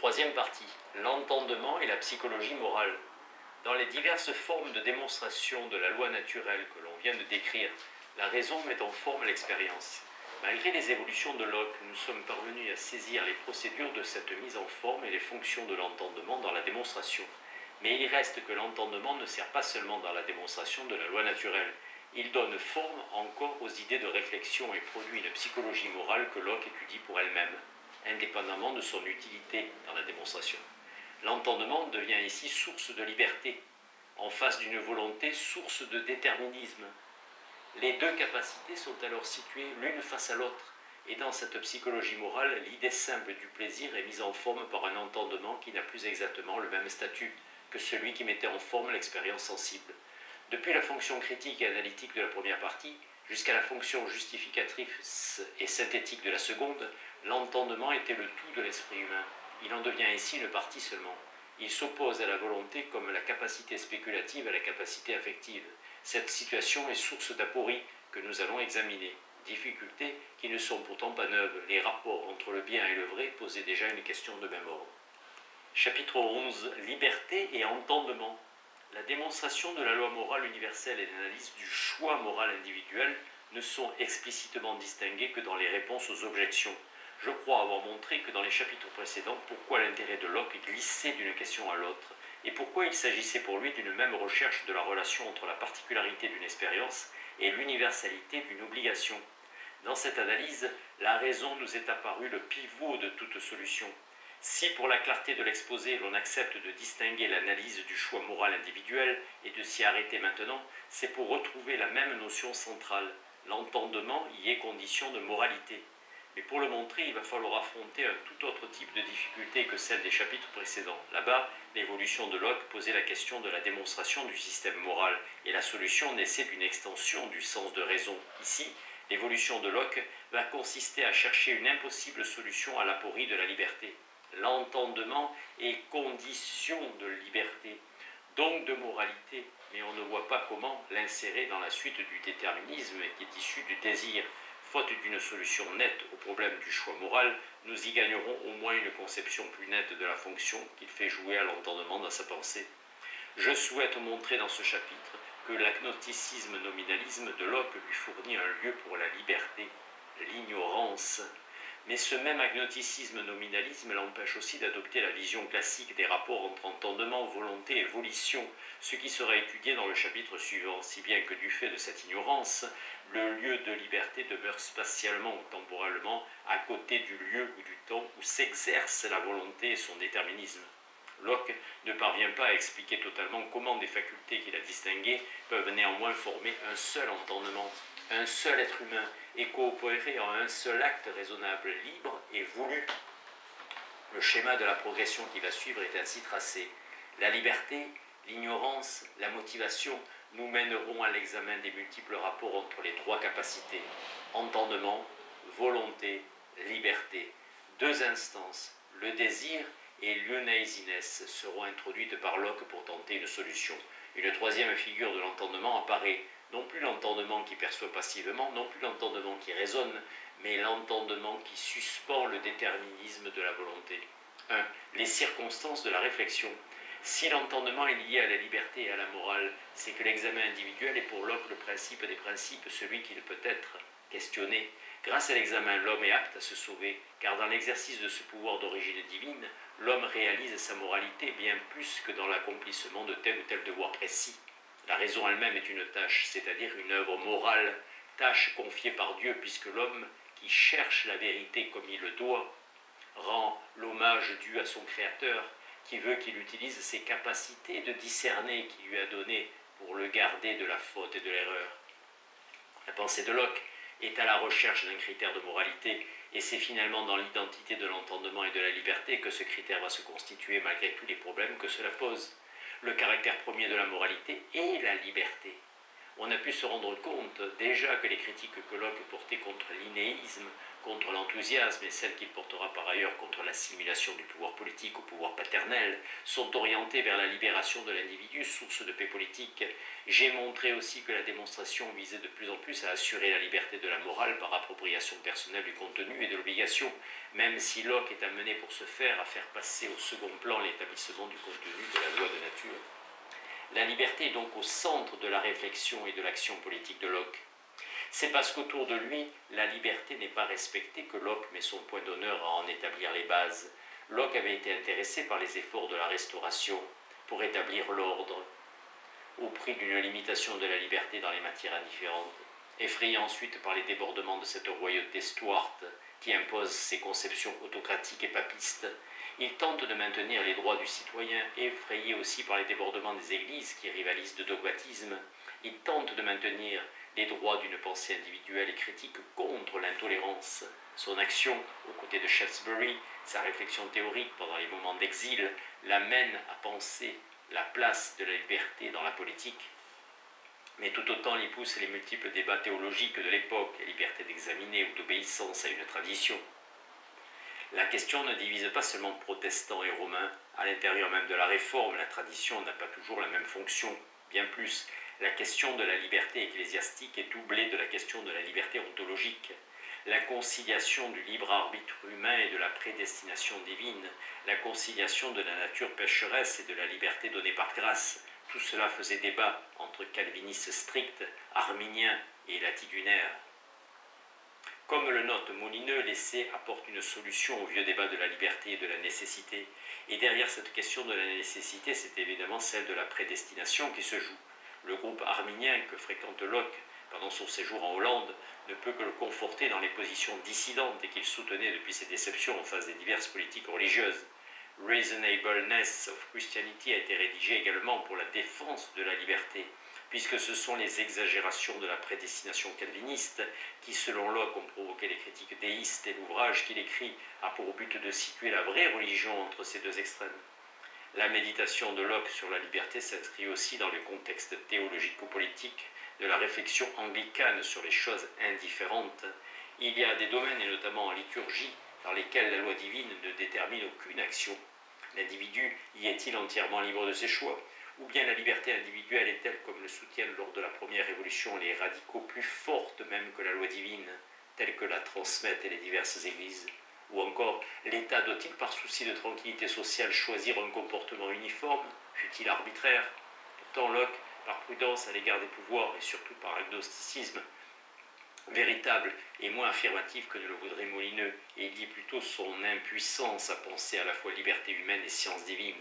Troisième partie, l'entendement et la psychologie morale. Dans les diverses formes de démonstration de la loi naturelle que l'on vient de décrire, la raison met en forme l'expérience. Malgré les évolutions de Locke, nous sommes parvenus à saisir les procédures de cette mise en forme et les fonctions de l'entendement dans la démonstration. Mais il reste que l'entendement ne sert pas seulement dans la démonstration de la loi naturelle. Il donne forme encore aux idées de réflexion et produit une psychologie morale que Locke étudie pour elle-même, indépendamment de son utilité dans la démonstration. L'entendement devient ici source de liberté, en face d'une volonté source de déterminisme. Les deux capacités sont alors situées l'une face à l'autre, et dans cette psychologie morale, l'idée simple du plaisir est mise en forme par un entendement qui n'a plus exactement le même statut que celui qui mettait en forme l'expérience sensible. Depuis la fonction critique et analytique de la première partie, jusqu'à la fonction justificatrice et synthétique de la seconde, l'entendement était le tout de l'esprit humain. Il en devient ici une partie seulement. Il s'oppose à la volonté comme la capacité spéculative à la capacité affective. Cette situation est source d'aporie que nous allons examiner. Difficultés qui ne sont pourtant pas neuves. Les rapports entre le bien et le vrai posaient déjà une question de même ordre. Chapitre 11. Liberté et entendement. La démonstration de la loi morale universelle et l'analyse du choix moral individuel ne sont explicitement distinguées que dans les réponses aux objections. Je crois avoir montré que dans les chapitres précédents, pourquoi l'intérêt de Locke glissait d'une question à l'autre, et pourquoi il s'agissait pour lui d'une même recherche de la relation entre la particularité d'une expérience et l'universalité d'une obligation. Dans cette analyse, la raison nous est apparue le pivot de toute solution. Si pour la clarté de l'exposé, l'on accepte de distinguer l'analyse du choix moral individuel et de s'y arrêter maintenant, c'est pour retrouver la même notion centrale. L'entendement y est condition de moralité. Mais pour le montrer, il va falloir affronter un tout autre type de difficulté que celle des chapitres précédents. Là-bas, l'évolution de Locke posait la question de la démonstration du système moral, et la solution naissait d'une extension du sens de raison. Ici, l'évolution de Locke va consister à chercher une impossible solution à l'aporie de la liberté. L'entendement est condition de liberté, donc de moralité, mais on ne voit pas comment l'insérer dans la suite du déterminisme qui est issu du désir. Faute d'une solution nette au problème du choix moral, nous y gagnerons au moins une conception plus nette de la fonction qu'il fait jouer à l'entendement dans sa pensée. Je souhaite montrer dans ce chapitre que l'agnosticisme-nominalisme de Locke lui fournit un lieu pour la liberté, l'ignorance. Mais ce même agnosticisme-nominalisme l'empêche aussi d'adopter la vision classique des rapports entre entendement, volonté et volition, ce qui sera étudié dans le chapitre suivant, si bien que du fait de cette ignorance, le lieu de liberté demeure spatialement ou temporellement à côté du lieu ou du temps où s'exerce la volonté et son déterminisme. Locke ne parvient pas à expliquer totalement comment des facultés qu'il a distinguées peuvent néanmoins former un seul entendement, un seul être humain, et coopérer en un seul acte raisonnable, libre et voulu. Le schéma de la progression qui va suivre est ainsi tracé. La liberté, l'ignorance, la motivation nous mèneront à l'examen des multiples rapports entre les trois capacités, entendement, volonté, liberté. Deux instances, le désir et l'euneisines, seront introduites par Locke pour tenter une solution. Une troisième figure de l'entendement apparaît, non plus l'entendement qui perçoit passivement, non plus l'entendement qui raisonne, mais l'entendement qui suspend le déterminisme de la volonté. 1. Les circonstances de la réflexion. Si l'entendement est lié à la liberté et à la morale, c'est que l'examen individuel est pour Locke le principe des principes, celui qui ne peut être questionné. Grâce à l'examen, l'homme est apte à se sauver, car dans l'exercice de ce pouvoir d'origine divine, l'homme réalise sa moralité bien plus que dans l'accomplissement de tel ou tel devoir précis. La raison elle-même est une tâche, c'est-à-dire une œuvre morale, tâche confiée par Dieu, puisque l'homme qui cherche la vérité comme il le doit, rend l'hommage dû à son Créateur, qui veut qu'il utilise ses capacités de discerner qu'il lui a données pour le garder de la faute et de l'erreur. La pensée de Locke est à la recherche d'un critère de moralité, et c'est finalement dans l'identité de l'entendement et de la liberté que ce critère va se constituer malgré tous les problèmes que cela pose. Le caractère premier de la moralité est la liberté. On a pu se rendre compte déjà que les critiques que Locke portait contre l'innéisme, contre l'enthousiasme et celles qu'il portera par ailleurs contre l'assimilation du pouvoir politique au pouvoir paternel sont orientées vers la libération de l'individu, source de paix politique. J'ai montré aussi que la démonstration visait de plus en plus à assurer la liberté de la morale par appropriation personnelle du contenu et de l'obligation, même si Locke est amené pour ce faire à faire passer au second plan l'établissement du contenu de la loi de nature. La liberté est donc au centre de la réflexion et de l'action politique de Locke. C'est parce qu'autour de lui, la liberté n'est pas respectée que Locke met son point d'honneur à en établir les bases. Locke avait été intéressé par les efforts de la Restauration pour établir l'ordre, au prix d'une limitation de la liberté dans les matières indifférentes. Effrayé ensuite par les débordements de cette royauté stuarte qui impose ses conceptions autocratiques et papistes, il tente de maintenir les droits du citoyen. Effrayé aussi par les débordements des églises qui rivalisent de dogmatisme, il tente de maintenir les droits d'une pensée individuelle et critique contre l'intolérance. Son action, aux côtés de Shaftesbury, sa réflexion théorique pendant les moments d'exil, l'amène à penser la place de la liberté dans la politique. Mais tout autant il pousse les multiples débats théologiques de l'époque, la liberté d'examiner ou d'obéissance à une tradition. La question ne divise pas seulement protestants et romains. À l'intérieur même de la Réforme, la tradition n'a pas toujours la même fonction. Bien plus, la question de la liberté ecclésiastique est doublée de la question de la liberté ontologique. La conciliation du libre arbitre humain et de la prédestination divine, la conciliation de la nature pécheresse et de la liberté donnée par grâce, tout cela faisait débat entre calvinistes stricts, arminiens et latitudinaires. Comme le note Molineux, l'essai apporte une solution au vieux débat de la liberté et de la nécessité. Et derrière cette question de la nécessité, c'est évidemment celle de la prédestination qui se joue. Le groupe arminien que fréquente Locke pendant son séjour en Hollande ne peut que le conforter dans les positions dissidentes et qu'il soutenait depuis ses déceptions en face des diverses politiques religieuses. Reasonableness of Christianity a été rédigé également pour la défense de la liberté, puisque ce sont les exagérations de la prédestination calviniste qui, selon Locke, ont provoqué les critiques déistes, et l'ouvrage qu'il écrit a pour but de situer la vraie religion entre ces deux extrêmes. La méditation de Locke sur la liberté s'inscrit aussi dans le contexte théologico-politique de la réflexion anglicane sur les choses indifférentes. Il y a des domaines, et notamment en liturgie, dans lesquels la loi divine ne détermine aucune action. L'individu y est-il entièrement libre de ses choix ? Ou bien la liberté individuelle est-elle, comme le soutiennent lors de la première révolution les radicaux, plus forte même que la loi divine, telle que la transmettent les diverses églises ? Ou encore, l'État doit-il par souci de tranquillité sociale choisir un comportement uniforme, fût-il arbitraire ? Pourtant Locke, par prudence à l'égard des pouvoirs et surtout par agnosticisme véritable et moins affirmatif que ne le voudrait Molineux, et il dit plutôt son impuissance à penser à la fois liberté humaine et science divine.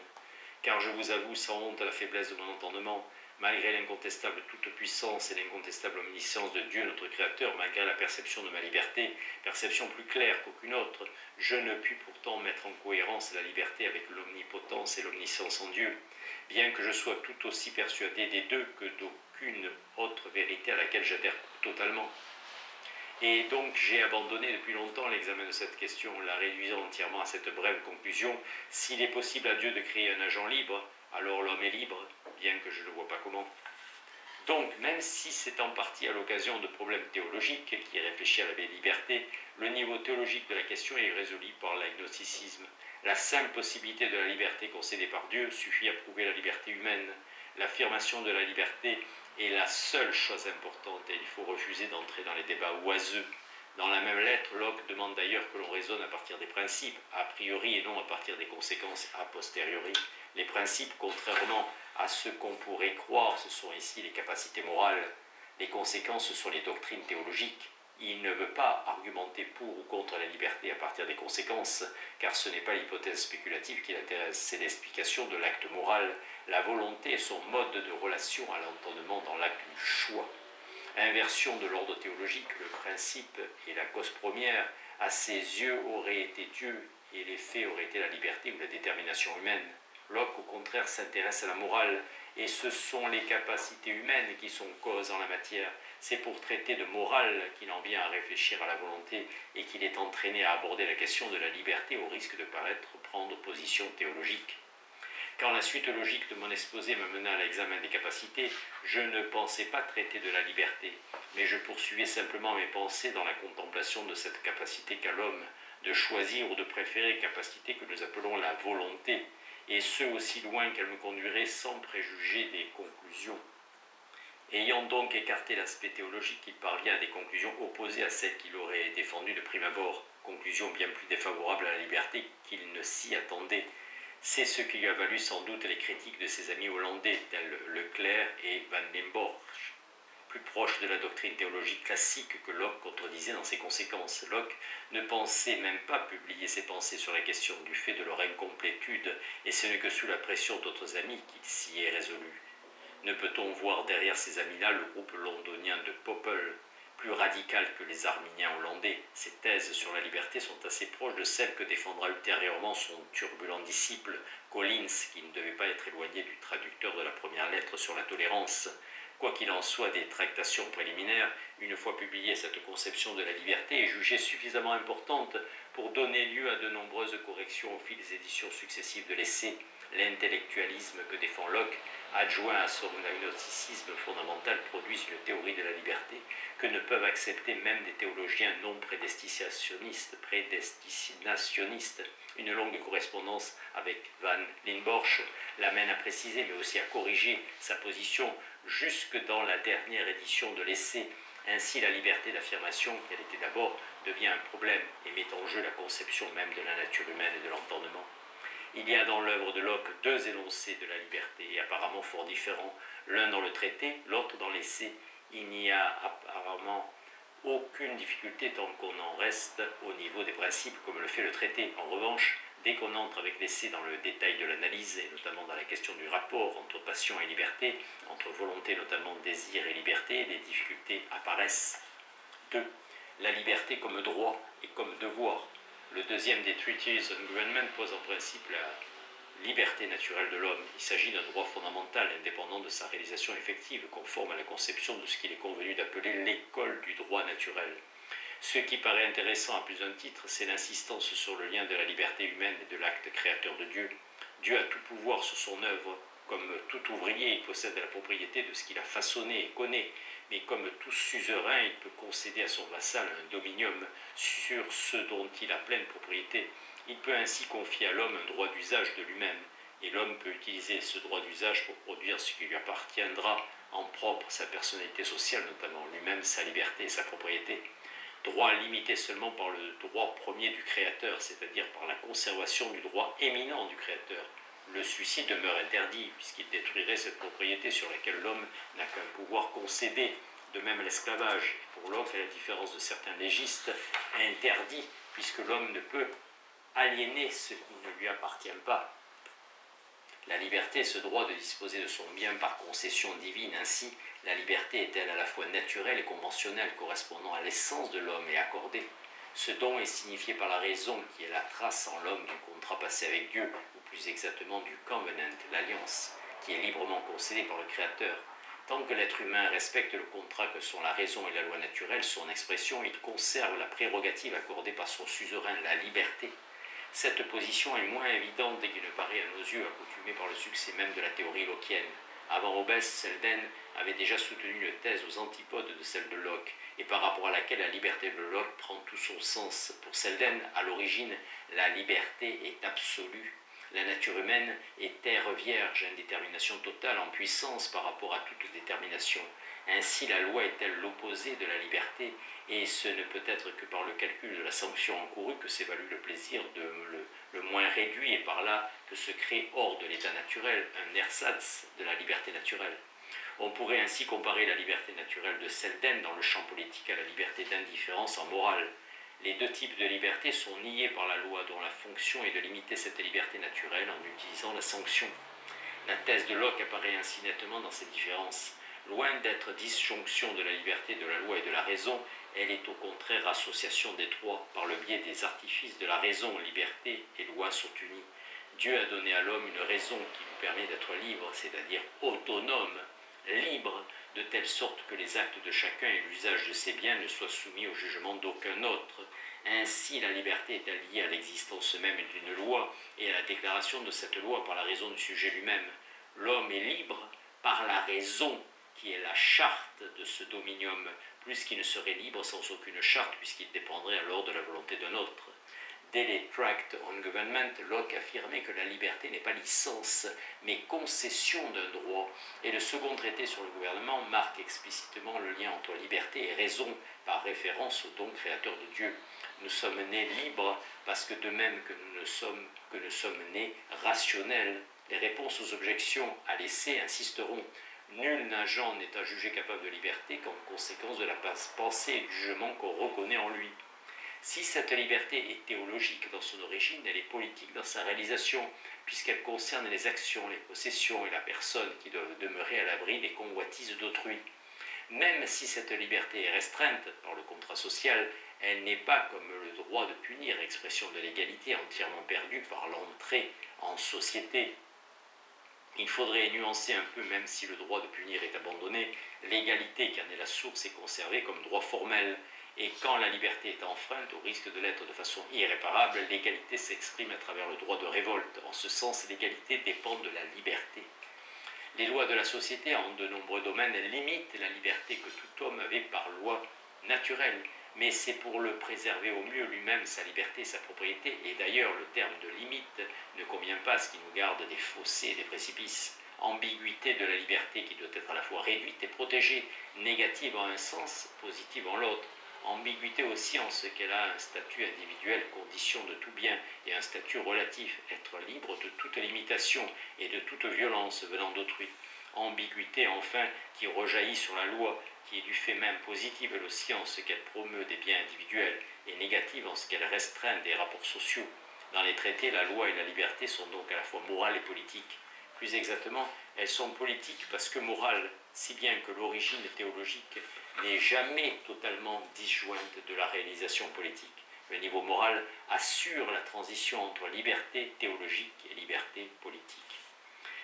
Car je vous avoue sans honte la faiblesse de mon entendement, malgré l'incontestable toute-puissance et l'incontestable omniscience de Dieu notre Créateur, malgré la perception de ma liberté, perception plus claire qu'aucune autre, je ne puis pourtant mettre en cohérence la liberté avec l'omnipotence et l'omniscience en Dieu, bien que je sois tout aussi persuadé des deux que d'aucune autre vérité à laquelle j'adhère totalement. Et donc j'ai abandonné depuis longtemps l'examen de cette question, la réduisant entièrement à cette brève conclusion. S'il est possible à Dieu de créer un agent libre, alors l'homme est libre, bien que je ne vois pas comment. Donc, même si c'est en partie à l'occasion de problèmes théologiques qui réfléchit à la liberté, le niveau théologique de la question est résolu par l'agnosticisme. La simple possibilité de la liberté concédée par Dieu suffit à prouver la liberté humaine. L'affirmation de la liberté est la seule chose importante et il faut refuser d'entrer dans les débats oiseux. Dans la même lettre, Locke demande d'ailleurs que l'on raisonne à partir des principes, a priori et non à partir des conséquences a posteriori. Les principes, contrairement à ce qu'on pourrait croire, ce sont ici les capacités morales. Les conséquences, ce sont les doctrines théologiques. Il ne veut pas argumenter pour ou contre la liberté à partir des conséquences, car ce n'est pas l'hypothèse spéculative qui l'intéresse, c'est l'explication de l'acte moral, la volonté et son mode de relation à l'entendement dans l'acte du choix. Inversion de l'ordre théologique, le principe et la cause première, à ses yeux, auraient été Dieu et les faits auraient été la liberté ou la détermination humaine. Locke, au contraire, s'intéresse à la morale, et ce sont les capacités humaines qui sont causes en la matière. C'est pour traiter de morale qu'il en vient à réfléchir à la volonté et qu'il est entraîné à aborder la question de la liberté au risque de paraître prendre position théologique. Quand la suite logique de mon exposé me mena à l'examen des capacités, je ne pensais pas traiter de la liberté, mais je poursuivais simplement mes pensées dans la contemplation de cette capacité qu'a l'homme de choisir ou de préférer, capacité que nous appelons la volonté, et ce aussi loin qu'elle me conduirait sans préjuger des conclusions. Ayant donc écarté l'aspect théologique, il parvient à des conclusions opposées à celles qu'il aurait défendues de prime abord, conclusions bien plus défavorables à la liberté qu'il ne s'y attendait. C'est ce qui lui a valu sans doute les critiques de ses amis hollandais, tels Leclerc et Van Limborch, plus proches de la doctrine théologique classique que Locke contredisait dans ses conséquences. Locke ne pensait même pas publier ses pensées sur la question du fait de leur incomplétude, et ce n'est que sous la pression d'autres amis qu'il s'y est résolu. Ne peut-on voir derrière ces amis-là le groupe londonien de Popple, plus radical que les arminiens hollandais? Ses thèses sur la liberté sont assez proches de celles que défendra ultérieurement son turbulent disciple Collins, qui ne devait pas être éloigné du traducteur de la première lettre sur la tolérance. Quoi qu'il en soit des tractations préliminaires, une fois publiée, cette conception de la liberté est jugée suffisamment importante pour donner lieu à de nombreuses corrections au fil des éditions successives de l'essai. L'intellectualisme que défend Locke, adjoint à son agnosticisme fondamental, produisent une théorie de la liberté que ne peuvent accepter même des théologiens non prédestinationnistes. Une longue correspondance avec Van Limborch l'amène à préciser, mais aussi à corriger sa position jusque dans la dernière édition de l'essai. Ainsi, la liberté d'affirmation, qu'elle était d'abord, devient un problème et met en jeu la conception même de la nature humaine et de l'entendement. Il y a dans l'œuvre de Locke deux énoncés de la liberté, et apparemment fort différents, l'un dans le traité, l'autre dans l'essai. Il n'y a apparemment aucune difficulté tant qu'on en reste au niveau des principes comme le fait le traité. En revanche, dès qu'on entre avec l'essai dans le détail de l'analyse, et notamment dans la question du rapport entre passion et liberté, entre volonté notamment désir et liberté, des difficultés apparaissent. 2. La liberté comme droit et comme devoir. Le deuxième des Treaties on Government pose en principe la liberté naturelle de l'homme. Il s'agit d'un droit fondamental, indépendant de sa réalisation effective, conforme à la conception de ce qu'il est convenu d'appeler l'école du droit naturel. Ce qui paraît intéressant à plus d'un titre, c'est l'insistance sur le lien de la liberté humaine et de l'acte créateur de Dieu. Dieu a tout pouvoir sur son œuvre. Comme tout ouvrier, il possède la propriété de ce qu'il a façonné et connaît, mais comme tout suzerain, il peut concéder à son vassal un dominium sur ce dont il a pleine propriété. Il peut ainsi confier à l'homme un droit d'usage de lui-même, et l'homme peut utiliser ce droit d'usage pour produire ce qui lui appartiendra en propre, sa personnalité sociale notamment, lui-même sa liberté et sa propriété. Droit limité seulement par le droit premier du Créateur, c'est-à-dire par la conservation du droit éminent du Créateur. Le suicide demeure interdit, puisqu'il détruirait cette propriété sur laquelle l'homme n'a qu'un pouvoir concédé, de même l'esclavage. Pour Locke, à la différence de certains légistes, interdit, puisque l'homme ne peut aliéner ce qui ne lui appartient pas. La liberté est ce droit de disposer de son bien par concession divine. Ainsi, la liberté est-elle à la fois naturelle et conventionnelle, correspondant à l'essence de l'homme et accordée. Ce don est signifié par la raison, qui est la trace en l'homme du contrat passé avec Dieu, ou plus exactement du covenant, l'alliance, qui est librement concédée par le Créateur. Tant que l'être humain respecte le contrat que sont la raison et la loi naturelle, son expression, il conserve la prérogative accordée par son suzerain, la liberté. Cette position est moins évidente dès qu'il ne paraît à nos yeux accoutumé par le succès même de la théorie lockienne. Avant Hobbes, Selden avait déjà soutenu une thèse aux antipodes de celle de Locke, et par rapport à laquelle la liberté de Locke prend tout son sens. Pour Selden, à l'origine, la liberté est absolue. La nature humaine est terre vierge, indétermination totale en puissance par rapport à toute détermination. Ainsi, la loi est-elle l'opposé de la liberté, et ce ne peut être que par le calcul de la sanction encourue que s'est valu le plaisir de le moins réduit, et par là que se crée hors de l'état naturel un ersatz de la liberté naturelle. On pourrait ainsi comparer la liberté naturelle de Selden dans le champ politique à la liberté d'indifférence en morale. Les deux types de liberté sont niés par la loi, dont la fonction est de limiter cette liberté naturelle en utilisant la sanction. La thèse de Locke apparaît ainsi nettement dans cette différence. Loin d'être disjonction de la liberté, de la loi et de la raison, elle est au contraire association des trois. Par le biais des artifices de la raison, liberté et loi sont unies. Dieu a donné à l'homme une raison qui lui permet d'être libre, c'est-à-dire autonome, libre de telle sorte que les actes de chacun et l'usage de ses biens ne soient soumis au jugement d'aucun autre. Ainsi, la liberté est alliée à l'existence même d'une loi et à la déclaration de cette loi par la raison du sujet lui-même. L'homme est libre par la raison qui est la charte de ce dominium, plus qu'il ne serait libre sans aucune charte, puisqu'il dépendrait alors de la volonté d'un autre. Dès les Tracts on Government, Locke affirmait que la liberté n'est pas licence, mais concession d'un droit, et le second traité sur le gouvernement marque explicitement le lien entre liberté et raison, par référence au don créateur de Dieu. Nous sommes nés libres parce que de même que nous sommes nés rationnels. Les réponses aux objections à l'essai insisteront. Nul nageant n'est à juger capable de liberté qu'en conséquence de la pensée et du jugement qu'on reconnaît en lui. Si cette liberté est théologique dans son origine, elle est politique dans sa réalisation, puisqu'elle concerne les actions, les possessions et la personne qui doivent demeurer à l'abri des convoitises d'autrui. Même si cette liberté est restreinte par le contrat social, elle n'est pas comme le droit de punir, expression de l'égalité entièrement perdue par l'entrée en société. Il faudrait nuancer un peu, même si le droit de punir est abandonné, l'égalité qui en est la source est conservée comme droit formel. Et quand la liberté est enfreinte, au risque de l'être de façon irréparable, l'égalité s'exprime à travers le droit de révolte. En ce sens, l'égalité dépend de la liberté. Les lois de la société, en de nombreux domaines, limitent la liberté que tout homme avait par loi naturelle. Mais c'est pour le préserver au mieux lui-même, sa liberté, sa propriété. Et d'ailleurs, le terme de limite ne convient pas à ce qui nous garde des fossés et des précipices. Ambiguïté de la liberté qui doit être à la fois réduite et protégée, négative en un sens, positive en l'autre. Ambiguïté aussi en ce qu'elle a un statut individuel, condition de tout bien, et un statut relatif, être libre de toute limitation et de toute violence venant d'autrui. Ambiguïté enfin qui rejaillit sur la loi, qui est du fait même positive elle aussi en ce qu'elle promeut des biens individuels, et négative en ce qu'elle restreint des rapports sociaux. Dans les traités, la loi et la liberté sont donc à la fois morales et politiques. Plus exactement, elles sont politiques parce que morales, si bien que l'origine théologique n'est jamais totalement disjointe de la réalisation politique. Le niveau moral assure la transition entre liberté théologique et liberté politique.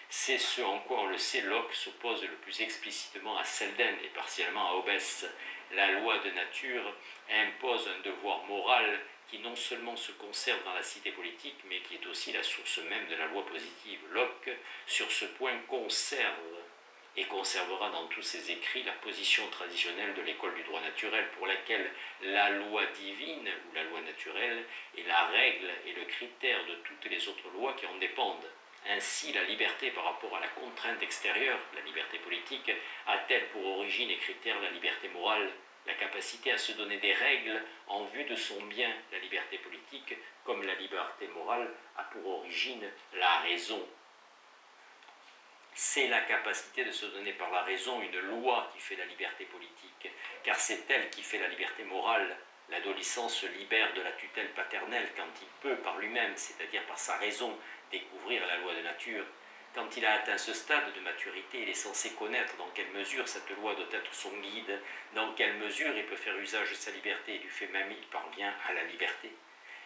C'est ce en quoi, on le sait, Locke s'oppose le plus explicitement à Selden et partiellement à Hobbes. La loi de nature impose un devoir moral qui non seulement se conserve dans la cité politique, mais qui est aussi la source même de la loi positive. Locke, sur ce point, conserve et conservera dans tous ses écrits la position traditionnelle de l'école du droit naturel, pour laquelle la loi divine, ou la loi naturelle, est la règle et le critère de toutes les autres lois qui en dépendent. Ainsi, la liberté par rapport à la contrainte extérieure, la liberté politique, a-t-elle pour origine et critère la liberté morale, la capacité à se donner des règles en vue de son bien, la liberté politique, comme la liberté morale, a pour origine la raison. C'est la capacité de se donner par la raison une loi qui fait la liberté politique, car c'est elle qui fait la liberté morale. L'adolescent se libère de la tutelle paternelle quand il peut par lui-même, c'est-à-dire par sa raison, découvrir la loi de nature. Quand il a atteint ce stade de maturité, il est censé connaître dans quelle mesure cette loi doit être son guide, dans quelle mesure il peut faire usage de sa liberté et du fait même il parvient à la liberté.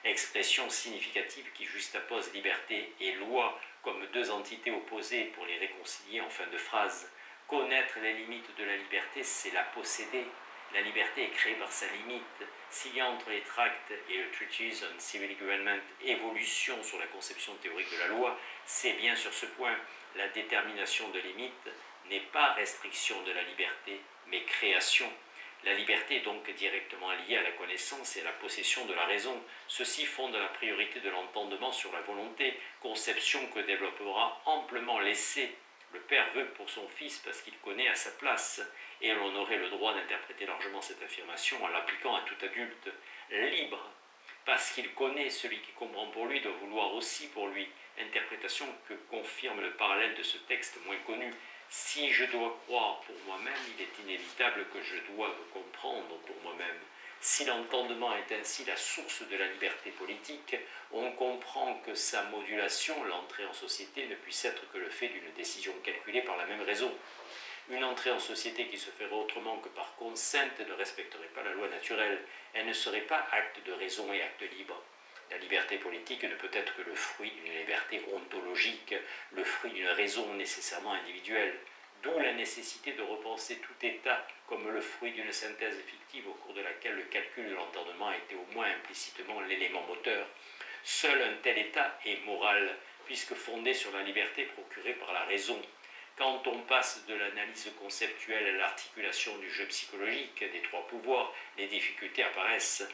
Expression significative qui juxtapose liberté et loi comme deux entités opposées pour les réconcilier en fin de phrase. Connaître les limites de la liberté, c'est la posséder. La liberté est créée par sa limite. S'il y a entre les tracts et le Treatise on Civil Government évolution sur la conception théorique de la loi, c'est bien sur ce point. La détermination de limites n'est pas restriction de la liberté, mais création. La liberté est donc directement liée à la connaissance et à la possession de la raison. Ceci fonde la priorité de l'entendement sur la volonté, conception que développera amplement l'essai. Le père veut pour son fils parce qu'il connaît à sa place, et l'on aurait le droit d'interpréter largement cette affirmation en l'appliquant à tout adulte. Libre, parce qu'il connaît, celui qui comprend pour lui doit vouloir aussi pour lui. Interprétation que confirme le parallèle de ce texte moins connu. Si je dois croire pour moi-même, il est inévitable que je doive comprendre pour moi-même. Si l'entendement est ainsi la source de la liberté politique, on comprend que sa modulation, l'entrée en société, ne puisse être que le fait d'une décision calculée par la même raison. Une entrée en société qui se ferait autrement que par conscience ne respecterait pas la loi naturelle. Elle ne serait pas acte de raison et acte libre. La liberté politique ne peut être que le fruit d'une liberté ontologique, le fruit d'une raison nécessairement individuelle. D'où la nécessité de repenser tout état comme le fruit d'une synthèse fictive au cours de laquelle le calcul de l'entendement a été au moins implicitement l'élément moteur. Seul un tel état est moral, puisque fondé sur la liberté procurée par la raison. Quand on passe de l'analyse conceptuelle à l'articulation du jeu psychologique des trois pouvoirs, les difficultés apparaissent.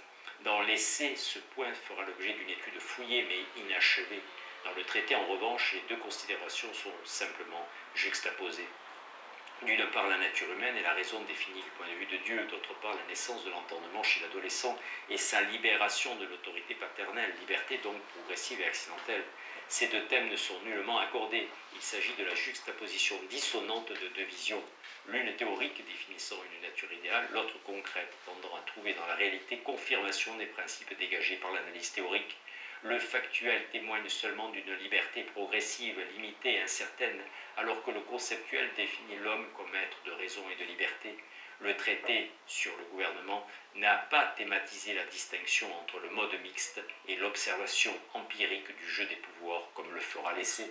Dans l'essai, ce point fera l'objet d'une étude fouillée mais inachevée. Dans le traité, en revanche, les deux considérations sont simplement juxtaposées. D'une part, la nature humaine et la raison définie du point de vue de Dieu, d'autre part, la naissance de l'entendement chez l'adolescent et sa libération de l'autorité paternelle, liberté donc progressive et accidentelle. Ces deux thèmes ne sont nullement accordés. Il s'agit de la juxtaposition dissonante de deux visions, l'une théorique définissant une nature idéale, l'autre concrète, tendant à trouver dans la réalité confirmation des principes dégagés par l'analyse théorique. Le factuel témoigne seulement d'une liberté progressive, limitée et incertaine, alors que le conceptuel définit l'homme comme être de raison et de liberté. Le traité sur le gouvernement n'a pas thématisé la distinction entre le mode mixte et l'observation empirique du jeu des pouvoirs comme le fera l'essai.